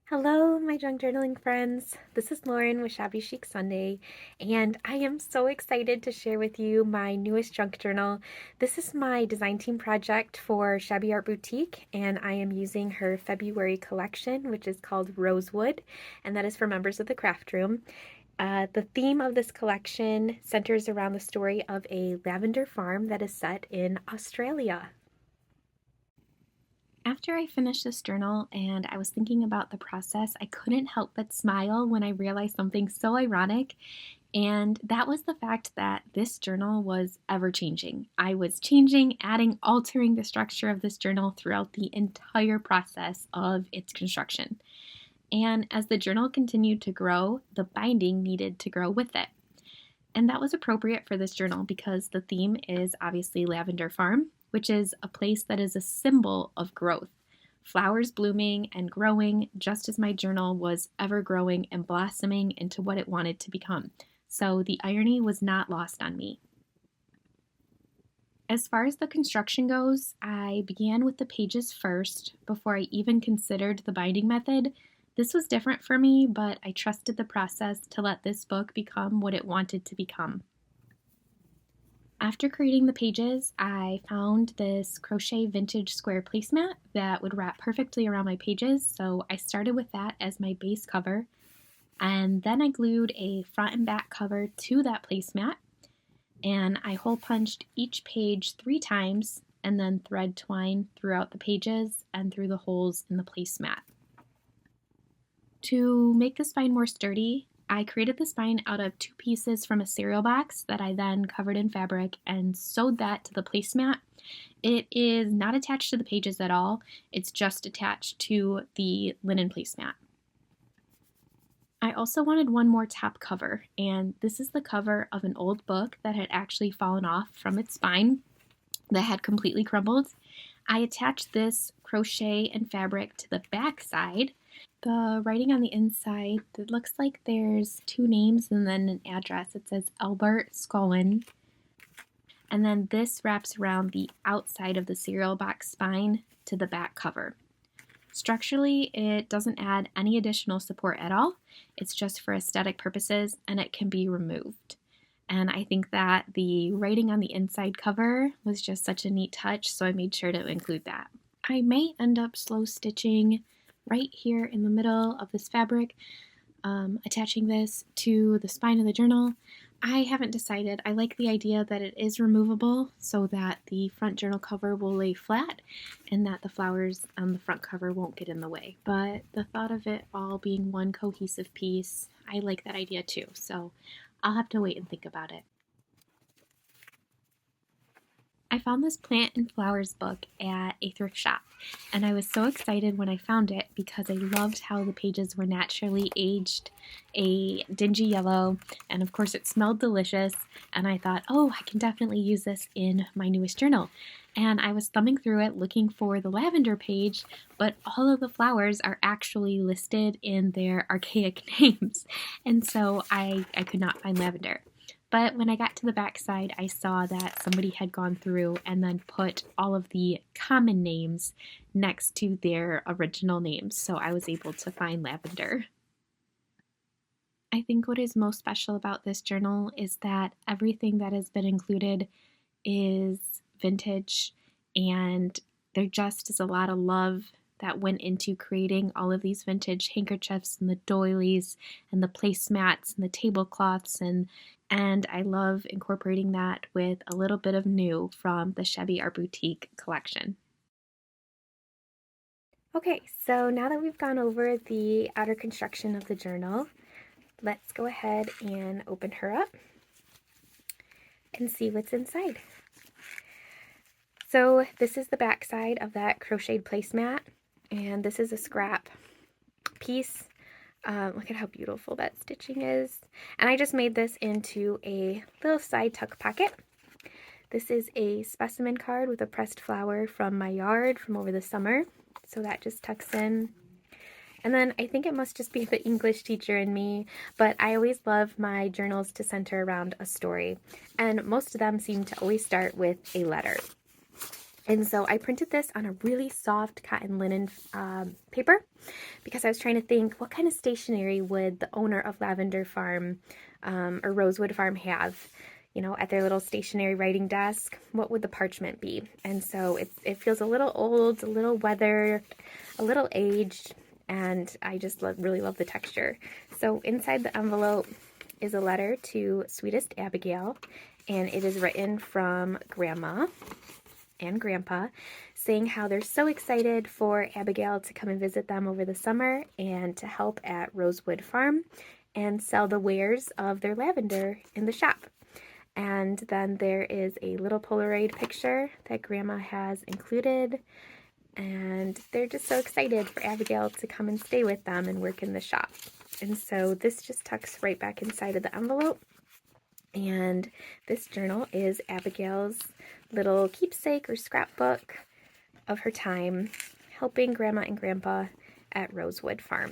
Hello, my junk journaling friends. This is Lauren with Shabby Chic Sunday, and I am so excited to share with you my newest junk journal. This is my design team project for Shabby Art Boutique, and I am using her February collection, which is called Rosewood, and that is for members of the craft room. The theme of this collection centers around the story of a lavender farm that is set in Australia. After I finished this journal and I was thinking about the process, I couldn't help but smile when I realized something so ironic, and that was the fact that this journal was ever changing. I was changing, adding, altering the structure of this journal throughout the entire process of its construction. And as the journal continued to grow, the binding needed to grow with it. And that was appropriate for this journal because the theme is obviously Lavender Farm, which is a place that is a symbol of growth. Flowers blooming and growing just as my journal was ever growing and blossoming into what it wanted to become. So the irony was not lost on me. As far as the construction goes, I began with the pages first before I even considered the binding method. This was different for me, but I trusted the process to let this book become what it wanted to become. After creating the pages, I found this crochet vintage square placemat that would wrap perfectly around my pages, so I started with that as my base cover, and then I glued a front and back cover to that placemat, and I hole punched each page 3 times and then thread twine throughout the pages and through the holes in the placemat. To make the spine more sturdy, I created the spine out of 2 pieces from a cereal box that I then covered in fabric and sewed that to the placemat. It is not attached to the pages at all, it's just attached to the linen placemat. I also wanted one more top cover, and this is the cover of an old book that had actually fallen off from its spine that had completely crumbled. I attached this crochet and fabric to the back side. The writing on the inside, it looks like there's 2 names and then an address. It says Albert Scollin. And then this wraps around the outside of the cereal box spine to the back cover. Structurally, it doesn't add any additional support at all. It's just for aesthetic purposes and it can be removed. And I think that the writing on the inside cover was just such a neat touch, so I made sure to include that. I may end up slow stitching right here in the middle of this fabric, attaching this to the spine of the journal. I haven't decided. I like the idea that it is removable so that the front journal cover will lay flat and that the flowers on the front cover won't get in the way. But the thought of it all being one cohesive piece, I like that idea too. So I'll have to wait and think about it. I found this plant and flowers book at a thrift shop, and I was so excited when I found it because I loved how the pages were naturally aged a dingy yellow, and of course it smelled delicious, and I thought, oh, I can definitely use this in my newest journal. And I was thumbing through it looking for the lavender page, but all of the flowers are actually listed in their archaic names, and so I could not find lavender. But when I got to the back side, I saw that somebody had gone through and then put all of the common names next to their original names, so I was able to find lavender. I think what is most special about this journal is that everything that has been included is vintage, and there just is a lot of love that went into creating all of these vintage handkerchiefs and the doilies and the placemats and the tablecloths, and I love incorporating that with a little bit of new from the Shabby Art Boutique collection. Okay, so now that we've gone over the outer construction of the journal, let's go ahead and open her up and see what's inside. So this is the back side of that crocheted placemat, and this is a scrap piece. Look at how beautiful that stitching is. And I just made this into a little side tuck pocket. This is a specimen card with a pressed flower from my yard from over the summer. So that just tucks in. And then I think it must just be the English teacher in me, but I always love my journals to center around a story. And most of them seem to always start with a letter. And so I printed this on a really soft cotton linen paper because I was trying to think, what kind of stationery would the owner of Lavender Farm or Rosewood Farm have, you know, at their little stationery writing desk? What would the parchment be? And so it feels a little old, a little weathered, a little aged, and I just really love the texture. So inside the envelope is a letter to Sweetest Abigail, and it is written from Grandma and Grandpa, saying how they're so excited for Abigail to come and visit them over the summer and to help at Rosewood Farm and sell the wares of their lavender in the shop. And then there is a little Polaroid picture that Grandma has included, and they're just so excited for Abigail to come and stay with them and work in the shop. And so this just tucks right back inside of the envelope. And this journal is Abigail's little keepsake or scrapbook of her time helping Grandma and Grandpa at Rosewood Farm.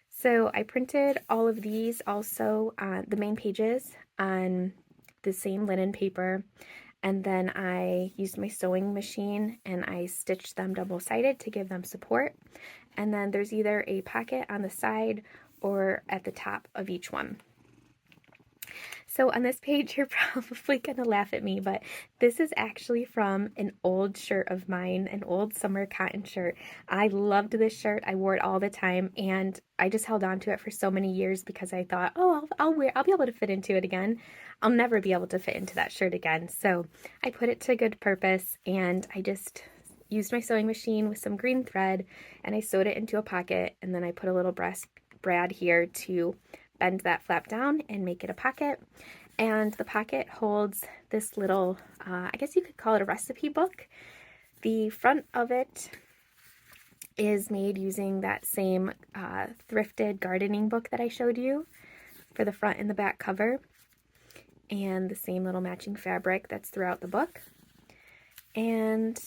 So I printed all of these also on the main pages on the same linen paper, and then I used my sewing machine and I stitched them double-sided to give them support. And then there's either a pocket on the side or at the top of each one. So on this page, you're probably going to laugh at me, but this is actually from an old shirt of mine, an old summer cotton shirt. I loved this shirt. I wore it all the time, and I just held on to it for so many years because I thought, oh, I'll be able to fit into it again. I'll never be able to fit into that shirt again. So I put it to good purpose, and I just used my sewing machine with some green thread, and I sewed it into a pocket, and then I put a little brass brad here to bend that flap down and make it a pocket. And the pocket holds this little, I guess you could call it a recipe book. The front of it is made using that same thrifted gardening book that I showed you for the front and the back cover, and the same little matching fabric that's throughout the book. And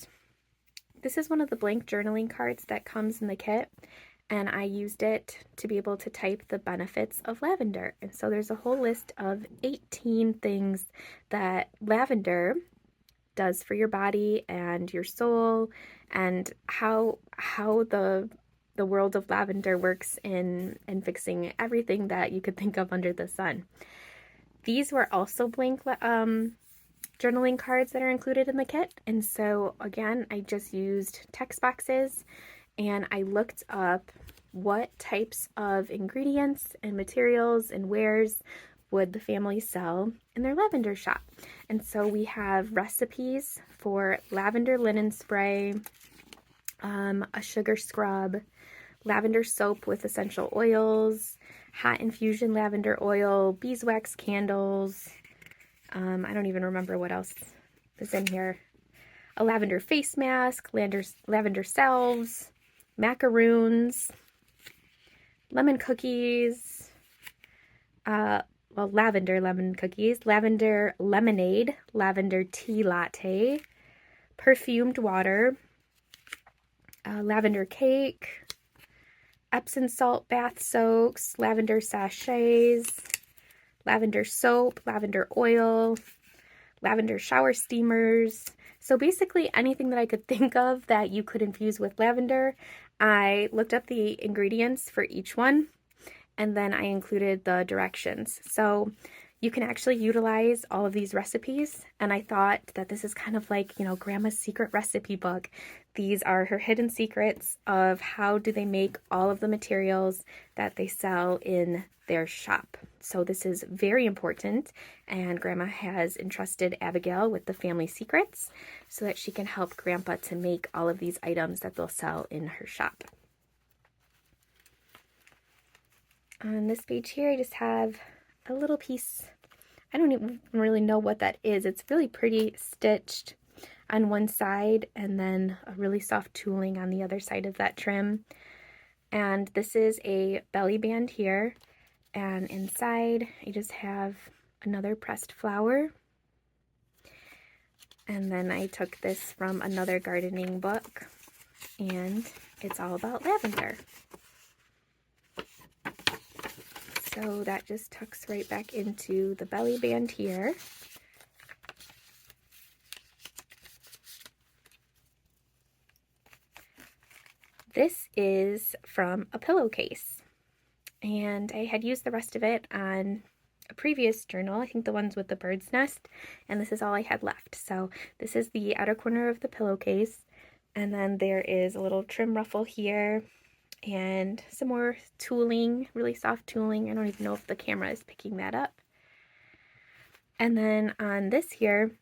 this is one of the blank journaling cards that comes in the kit, and I used it to be able to type the benefits of lavender. And so there's a whole list of 18 things that lavender does for your body and your soul, and how the world of lavender works in fixing everything that you could think of under the sun. These were also blank journaling cards that are included in the kit, and so again, I just used text boxes and I looked up what types of ingredients and materials and wares would the family sell in their lavender shop. And so we have recipes for lavender linen spray, a sugar scrub, lavender soap with essential oils, hot infusion lavender oil, beeswax candles, I don't even remember what else is in here, a lavender face mask, lavender salves, macaroons, lemon cookies, lavender lemon cookies, lavender lemonade, lavender tea latte, perfumed water, lavender cake, Epsom salt bath soaks, lavender sachets, lavender soap, lavender oil, lavender shower steamers. So basically anything that I could think of that you could infuse with lavender, I looked up the ingredients for each one, and then I included the directions. So you can actually utilize all of these recipes, and I thought that this is kind of like, you know, Grandma's secret recipe book. These are her hidden secrets of how do they make all of the materials that they sell in their shop. So this is very important, and Grandma has entrusted Abigail with the family secrets so that she can help Grandpa to make all of these items that they'll sell in her shop. On this page here, I just have a little piece. I don't even really know what that is. It's really pretty stitched on one side and then a really soft tooling on the other side of that trim. And this is a belly band here, and inside I just have another pressed flower. And then I took this from another gardening book, and it's all about lavender. So that just tucks right back into the belly band here. This is from a pillowcase, and I had used the rest of it on a previous journal, I think the ones with the bird's nest, and this is all I had left. So this is the outer corner of the pillowcase, and then there is a little trim ruffle here and some more tooling, really soft tooling. I don't even know if the camera is picking that up. And then on this here,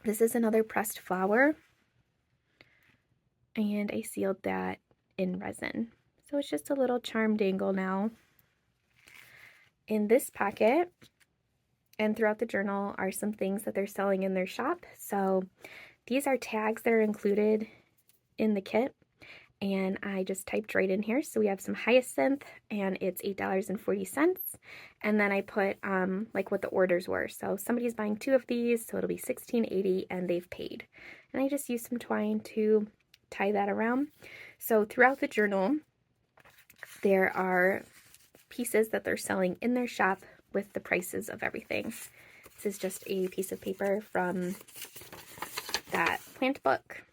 this is another pressed flower, and I sealed that in resin. So it's just a little charm dangle now. In this pocket and throughout the journal are some things that they're selling in their shop. So these are tags that are included in the kit, and I just typed right in here. So we have some hyacinth, and it's $8.40. And then I put like what the orders were. So somebody's buying 2 of these, so it'll be $16.80, and they've paid. And I just used some twine to tie that around. So throughout the journal, there are pieces that they're selling in their shop with the prices of everything. This is just a piece of paper from that plant book.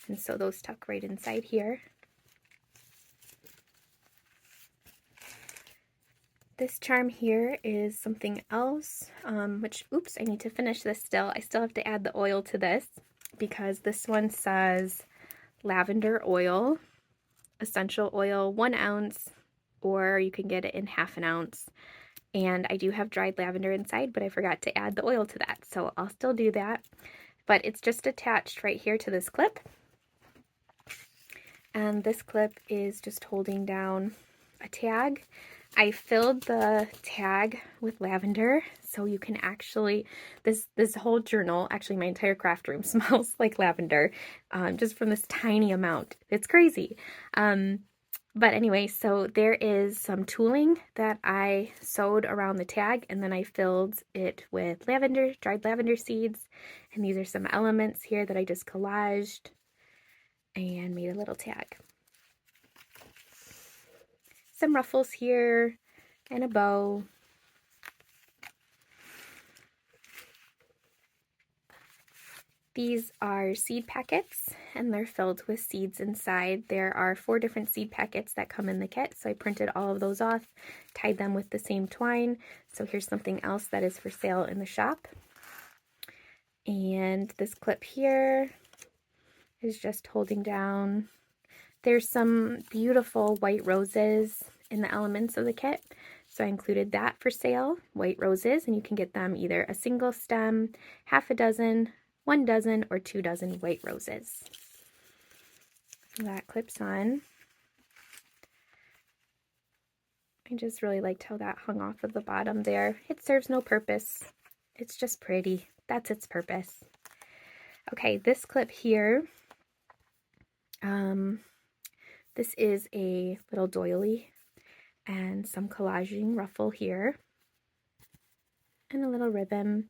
And so those tuck right inside here. This charm here is something else, which, oops, I need to finish this still. I still have to add the oil to this because this one says lavender oil, essential oil, 1 ounce, or you can get it in ½ ounce. And I do have dried lavender inside, but I forgot to add the oil to that, so I'll still do that. But it's just attached right here to this clip. And this clip is just holding down a tag. I filled the tag with lavender, so you can actually, this whole journal, actually my entire craft room smells like lavender, just from this tiny amount. It's crazy. But anyway, so there is some tooling that I sewed around the tag, and then I filled it with lavender, dried lavender seeds, and these are some elements here that I just collaged and made a little tag. Some ruffles here and a bow. These are seed packets, and they're filled with seeds inside. There are 4 different seed packets that come in the kit, so I printed all of those off, tied them with the same twine. So here's something else that is for sale in the shop. And this clip here is just holding down. There's some beautiful white roses in the elements of the kit, so I included that for sale, white roses, and you can get them either a single stem, half a dozen, 1 dozen, or 2 dozen white roses. That clips on. I just really liked how that hung off of the bottom there. It serves no purpose. It's just pretty. That's its purpose. Okay, this clip here, this is a little doily and some collaging ruffle here and a little ribbon.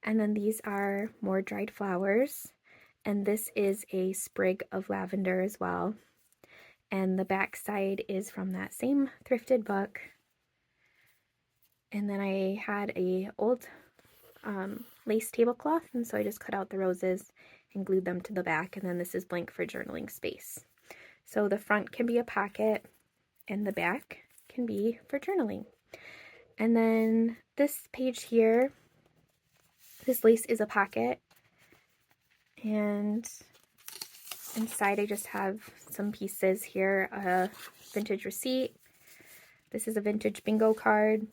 And then these are more dried flowers, and this is a sprig of lavender as well. And the back side is from that same thrifted book. And then I had a old lace tablecloth, and so I just cut out the roses and glued them to the back, and then this is blank for journaling space. So the front can be a pocket and the back can be for journaling. And then this page here, this lace is a pocket, and inside I just have some pieces here, a vintage receipt. This is a vintage bingo card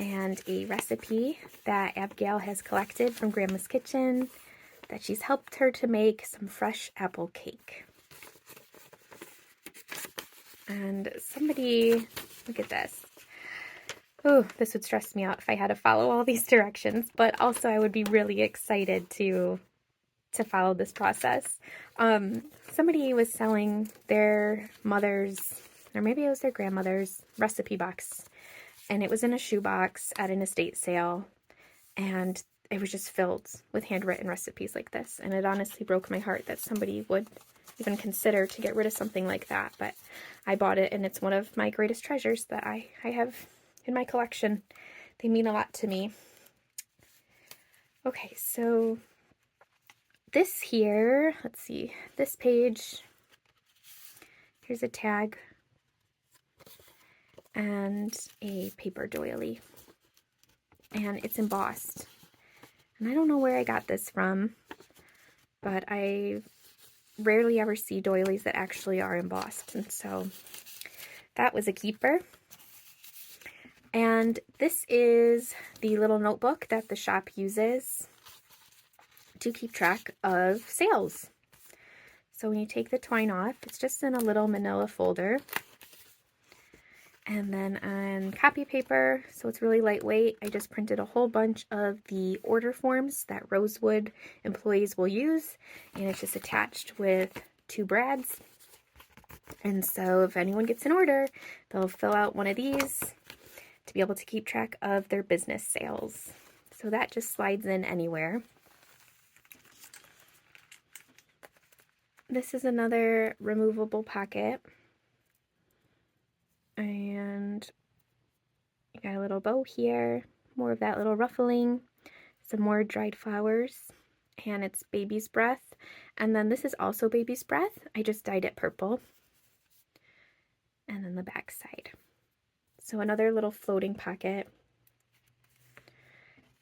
and a recipe that Abigail has collected from Grandma's Kitchen that she's helped her to make some fresh apple cake. And somebody, look at this. Oh, this would stress me out if I had to follow all these directions, but also I would be really excited to follow this process. Somebody was selling their mother's, or maybe it was their grandmother's, recipe box, and it was in a shoebox at an estate sale, and it was just filled with handwritten recipes like this, and it honestly broke my heart that somebody would even consider to get rid of something like that, but I bought it, and it's one of my greatest treasures that I have in my collection. They mean a lot to me. Okay, so This here, let's see, this page, here's a tag and a paper doily, and it's embossed. And I don't know where I got this from, but I rarely ever see doilies that actually are embossed, and so that was a keeper. And this is the little notebook that the shop uses to keep track of sales. So when you take the twine off, it's just in a little manila folder. And then on copy paper, so it's really lightweight, I just printed a whole bunch of the order forms that Rosewood employees will use, and it's just attached with 2 brads. And so if anyone gets an order, they'll fill out one of these to be able to keep track of their business sales. So that just slides in anywhere. This is another removable pocket. And you got a little bow here, more of that little ruffling, some more dried flowers, and it's baby's breath. And then this is also baby's breath. I just dyed it purple. And then the back side. So another little floating pocket.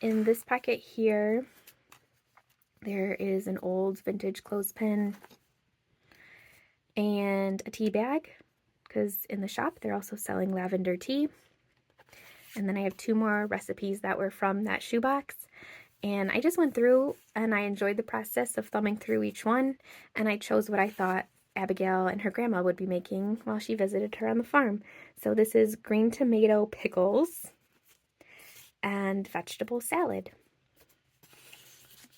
In this pocket here, there is an old vintage clothespin and a tea bag, because in the shop they're also selling lavender tea. And then I have 2 more recipes that were from that shoebox. And I just went through and I enjoyed the process of thumbing through each one, and I chose what I thought Abigail and her grandma would be making while she visited her on the farm. So this is green tomato pickles and vegetable salad.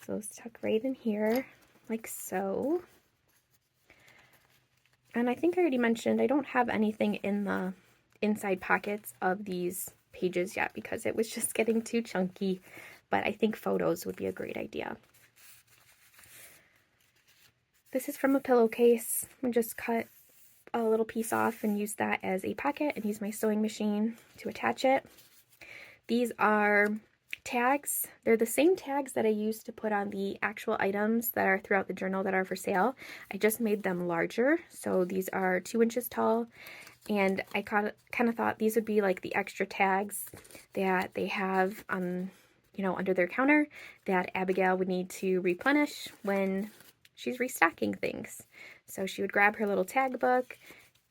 So it's tucked right in here, like so. And I think I already mentioned I don't have anything in the inside pockets of these pages yet because it was just getting too chunky, but I think photos would be a great idea. This is from a pillowcase. I just cut a little piece off and use that as a pocket and use my sewing machine to attach it. These are tags. They're the same tags that I used to put on the actual items that are throughout the journal that are for sale. I just made them larger. So these are 2 inches tall, and I kind of thought these would be like the extra tags that they have on, under their counter that Abigail would need to replenish when she's restocking things. So she would grab her little tag book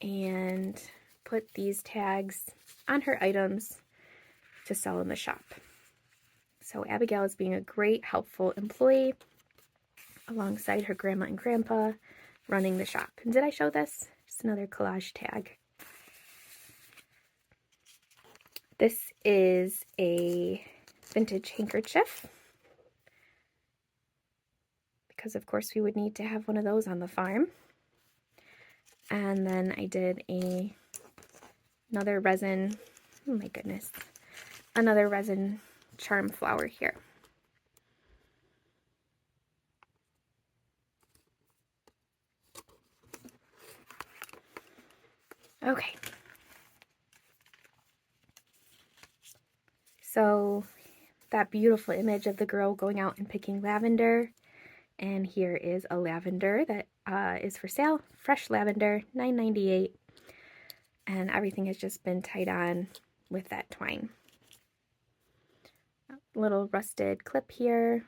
and put these tags on her items to sell in the shop. So Abigail is being a great, helpful employee alongside her grandma and grandpa running the shop. And did I show this? Just another collage tag. This is a vintage handkerchief, because of course we would need to have one of those on the farm. And then I did another resin, oh my goodness, another resin charm flower here. Okay. So that beautiful image of the girl going out and picking lavender. And here is a lavender that is for sale. Fresh lavender, $9.98. And everything has just been tied on with that twine. A little rusted clip here.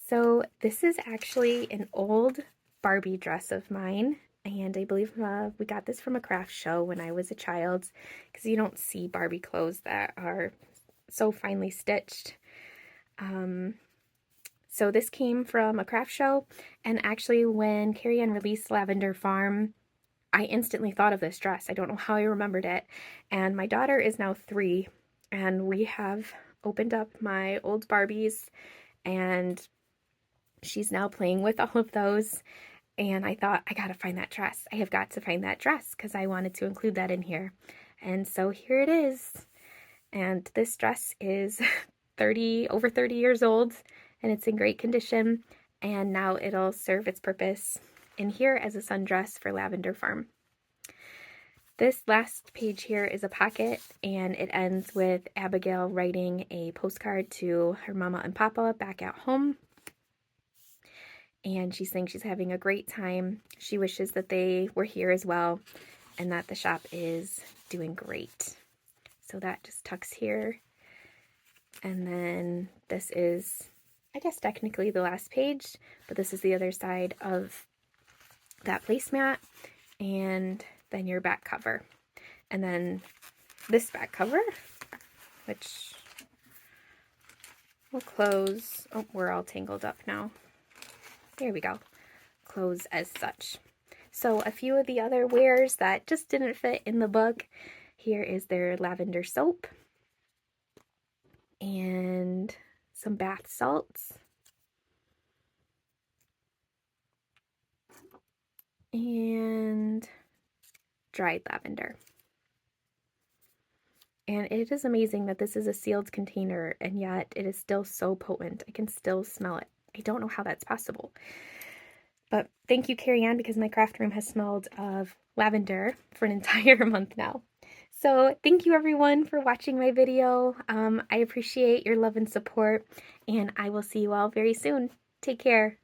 So this is actually an old Barbie dress of mine. And I believe we got this from a craft show when I was a child, because you don't see Barbie clothes that are so finely stitched. So this came from a craft show, and actually when Carrie Ann released Lavender Farm, I instantly thought of this dress. I don't know how I remembered it. And my daughter is now 3, and we have opened up my old Barbies, and she's now playing with all of those. And I thought, I gotta find that dress. I have got to find that dress because I wanted to include that in here. And so here it is. And this dress is over 30 years old, and it's in great condition. And now it'll serve its purpose in here as a sundress for Lavender Farm. This last page here is a pocket, and it ends with Abigail writing a postcard to her mama and papa back at home. And she's saying she's having a great time. She wishes that they were here as well and that the shop is doing great. So that just tucks here. And then this is, I guess, technically the last page, but this is the other side of that placemat, and then your back cover. And then this back cover, which will close. Oh, we're all tangled up now. There we go. Close as such. So a few of the other wares that just didn't fit in the book. Here is their lavender soap and some bath salts and dried lavender. And it is amazing that this is a sealed container and yet it is still so potent. I can still smell it. I don't know how that's possible. But thank you, Carrie Ann, because my craft room has smelled of lavender for an entire month now. So thank you everyone for watching my video. I appreciate your love and support, and I will see you all very soon. Take care.